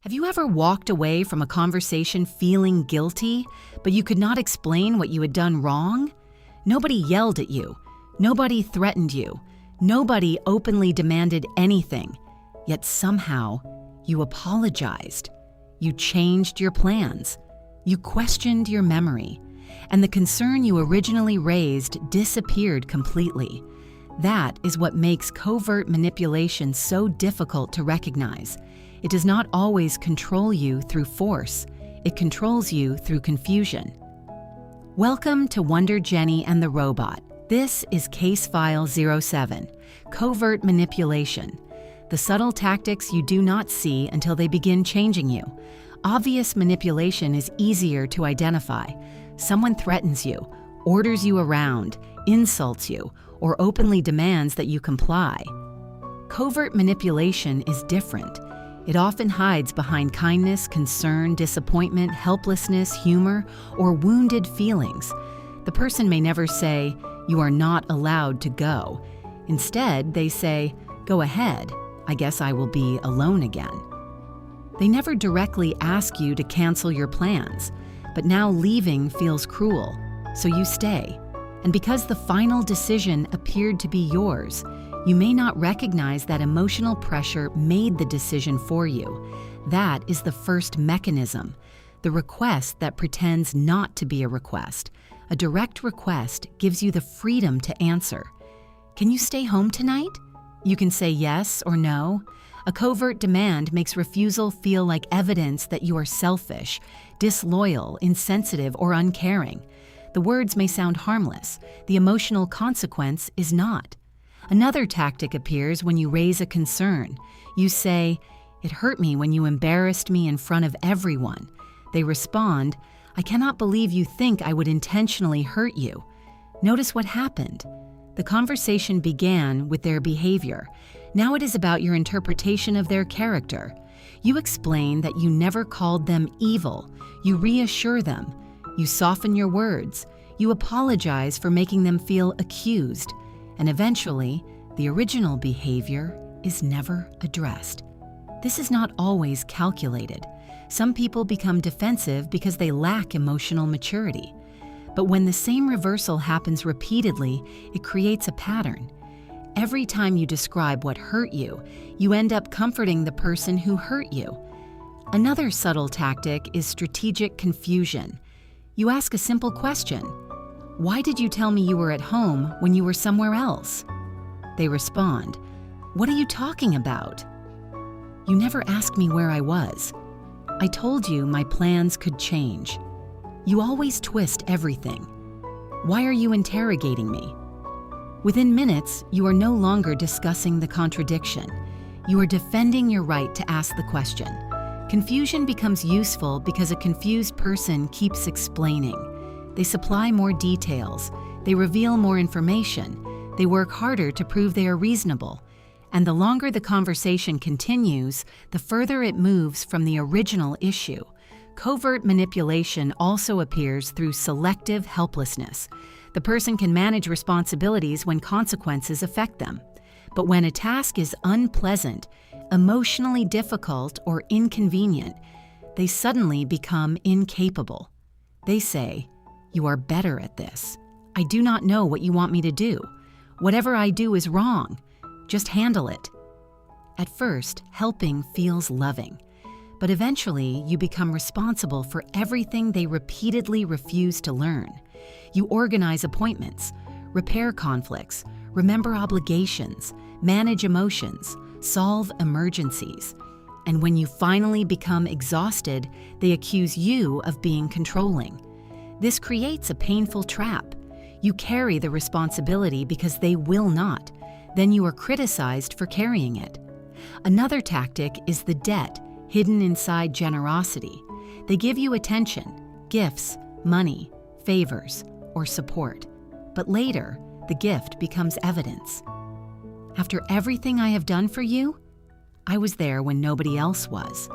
Have you ever walked away from a conversation feeling guilty, but you could not explain what you had done wrong? Nobody yelled at you. Nobody threatened you. Nobody openly demanded anything. Yet somehow, you apologized. You changed your plans. You questioned your memory. And the concern you originally raised disappeared completely. That is what makes covert manipulation so difficult to recognize. It does not always control you through force. It controls you through confusion. Welcome to Wonder Jenny and the Robot. This is Case File 07, Covert Manipulation. The subtle tactics you do not see until they begin changing you. Obvious manipulation is easier to identify. Someone threatens you, orders you around, insults you, or openly demands that you comply. Covert manipulation is different. It often hides behind kindness, concern, disappointment, helplessness, humor, or wounded feelings. The person may never say, "You are not allowed to go." Instead, they say, "Go ahead. I guess I will be alone again." They never directly ask you to cancel your plans, but now leaving feels cruel, so you stay. And because the final decision appeared to be yours, you may not recognize that emotional pressure made the decision for you. That is the first mechanism, the request that pretends not to be a request. A direct request gives you the freedom to answer. Can you stay home tonight? You can say yes or no. A covert demand makes refusal feel like evidence that you are selfish, disloyal, insensitive, or uncaring. The words may sound harmless. The emotional consequence is not. Another tactic appears when you raise a concern. You say, "It hurt me when you embarrassed me in front of everyone." They respond, "I cannot believe you think I would intentionally hurt you." Notice what happened. The conversation began with their behavior. Now it is about your interpretation of their character. You explain that you never called them evil. You reassure them. You soften your words. You apologize for making them feel accused. And eventually, the original behavior is never addressed. This is not always calculated. Some people become defensive because they lack emotional maturity. But when the same reversal happens repeatedly, it creates a pattern. Every time you describe what hurt you, you end up comforting the person who hurt you. Another subtle tactic is strategic confusion. You ask a simple question. "Why did you tell me you were at home when you were somewhere else?" They respond, "What are you talking about?" "You never asked me where I was. I told you my plans could change." You always twist everything. "Why are you interrogating me?" Within minutes, you are no longer discussing the contradiction. You are defending your right to ask the question. Confusion becomes useful because a confused person keeps explaining. They supply more details. They reveal more information. They work harder to prove they are reasonable. And the longer the conversation continues, the further it moves from the original issue. Covert manipulation also appears through selective helplessness. The person can manage responsibilities when consequences affect them. But when a task is unpleasant, emotionally difficult, or inconvenient, they suddenly become incapable. They say, "You are better at this. I do not know what you want me to do. Whatever I do is wrong. Just handle it." At first, helping feels loving. But eventually, you become responsible for everything they repeatedly refuse to learn. You organize appointments, repair conflicts, remember obligations, manage emotions, solve emergencies. And when you finally become exhausted, they accuse you of being controlling. This creates a painful trap. You carry the responsibility because they will not. Then you are criticized for carrying it. Another tactic is the debt hidden inside generosity. They give you attention, gifts, money, favors, or support. But later, the gift becomes evidence. "After everything I have done for you, I was there when nobody else was.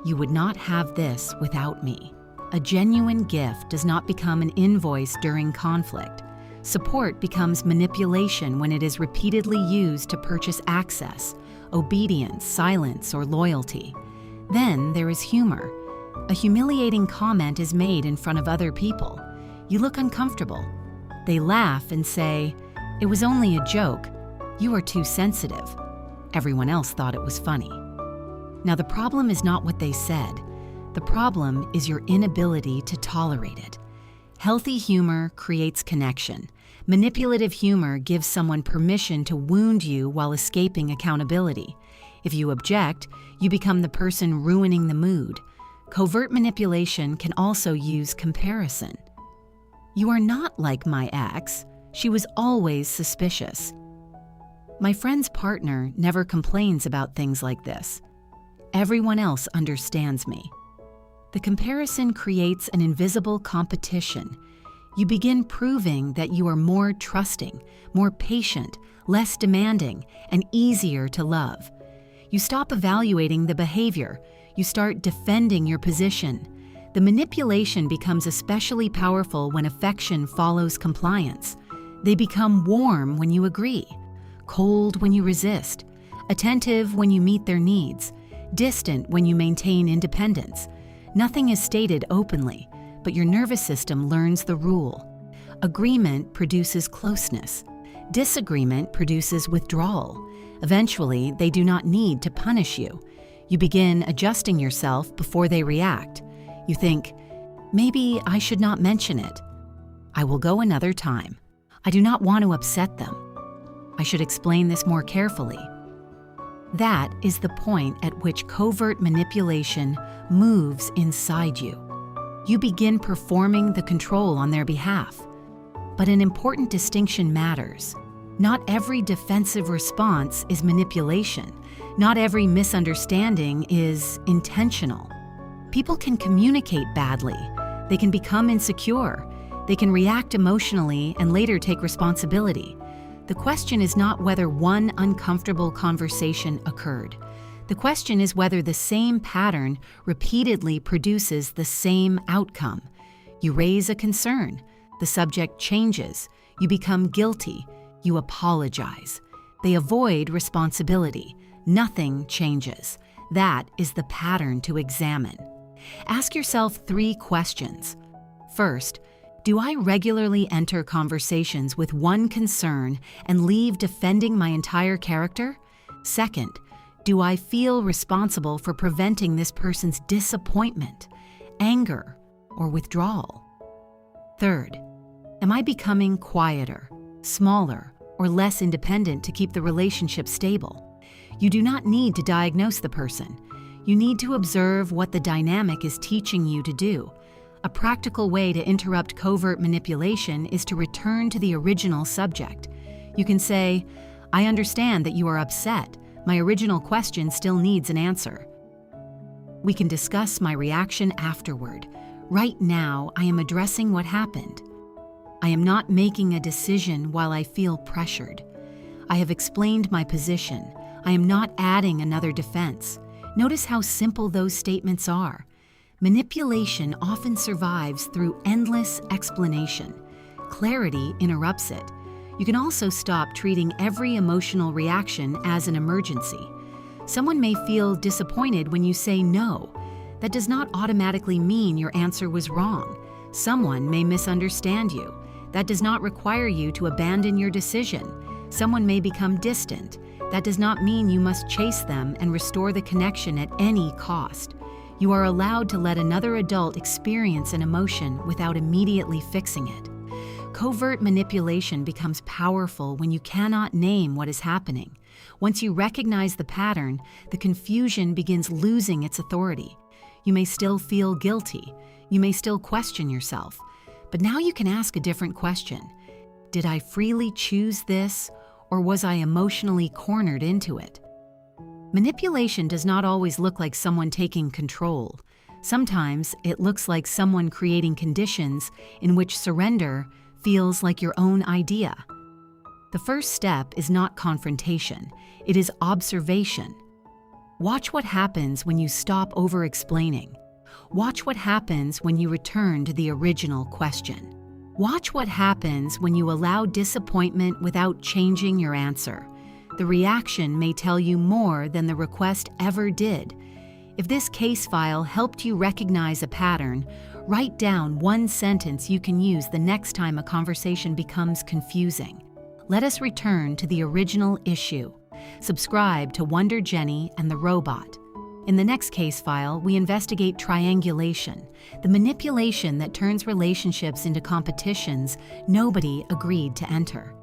You would not have this without me." A genuine gift does not become an invoice during conflict. Support becomes manipulation when it is repeatedly used to purchase access, obedience, silence, or loyalty. Then there is humor. A humiliating comment is made in front of other people. You look uncomfortable. They laugh and say, "It was only a joke. You are too sensitive." Everyone else thought it was funny. Now, the problem is not what they said. The problem is your inability to tolerate it. Healthy humor creates connection. Manipulative humor gives someone permission to wound you while escaping accountability. If you object, you become the person ruining the mood. Covert manipulation can also use comparison. "You are not like my ex. She was always suspicious." My friend's partner never complains about things like this. Everyone else understands me. The comparison creates an invisible competition. You begin proving that you are more trusting, more patient, less demanding, and easier to love. You stop evaluating the behavior. You start defending your position. The manipulation becomes especially powerful when affection follows compliance. They become warm when you agree, cold when you resist, attentive when you meet their needs, distant when you maintain independence. Nothing is stated openly, but your nervous system learns the rule. Agreement produces closeness. Disagreement produces withdrawal. Eventually, they do not need to punish you. You begin adjusting yourself before they react. You think, "Maybe I should not mention it. I will go another time. I do not want to upset them. I should explain this more carefully." That is the point at which covert manipulation moves inside you. You begin performing the control on their behalf. But an important distinction matters. Not every defensive response is manipulation. Not every misunderstanding is intentional. People can communicate badly. They can become insecure. They can react emotionally and later take responsibility. The question is not whether one uncomfortable conversation occurred. The question is whether the same pattern repeatedly produces the same outcome. You raise a concern. The subject changes. You become guilty. You apologize. They avoid responsibility. Nothing changes. That is the pattern to examine. Ask yourself 3 questions. First, do I regularly enter conversations with one concern and leave defending my entire character? Second, do I feel responsible for preventing this person's disappointment, anger, or withdrawal? Third, am I becoming quieter, smaller, or less independent to keep the relationship stable? You do not need to diagnose the person. You need to observe what the dynamic is teaching you to do. A practical way to interrupt covert manipulation is to return to the original subject. You can say, "I understand that you are upset. My original question still needs an answer. We can discuss my reaction afterward. Right now, I am addressing what happened. I am not making a decision while I feel pressured. I have explained my position. I am not adding another defense." Notice how simple those statements are. Manipulation often survives through endless explanation. Clarity interrupts it. You can also stop treating every emotional reaction as an emergency. Someone may feel disappointed when you say no. That does not automatically mean your answer was wrong. Someone may misunderstand you. That does not require you to abandon your decision. Someone may become distant. That does not mean you must chase them and restore the connection at any cost. You are allowed to let another adult experience an emotion without immediately fixing it. Covert manipulation becomes powerful when you cannot name what is happening. Once you recognize the pattern, the confusion begins losing its authority. You may still feel guilty. You may still question yourself. But now you can ask a different question. Did I freely choose this, or was I emotionally cornered into it? Manipulation does not always look like someone taking control. Sometimes it looks like someone creating conditions in which surrender feels like your own idea. The first step is not confrontation, it is observation. Watch what happens when you stop over-explaining. Watch what happens when you return to the original question. Watch what happens when you allow disappointment without changing your answer. The reaction may tell you more than the request ever did. If this case file helped you recognize a pattern, write down one sentence you can use the next time a conversation becomes confusing. Let us return to the original issue. Subscribe to Wonder Jenny and the Robot. In the next case file, we investigate triangulation, the manipulation that turns relationships into competitions nobody agreed to enter.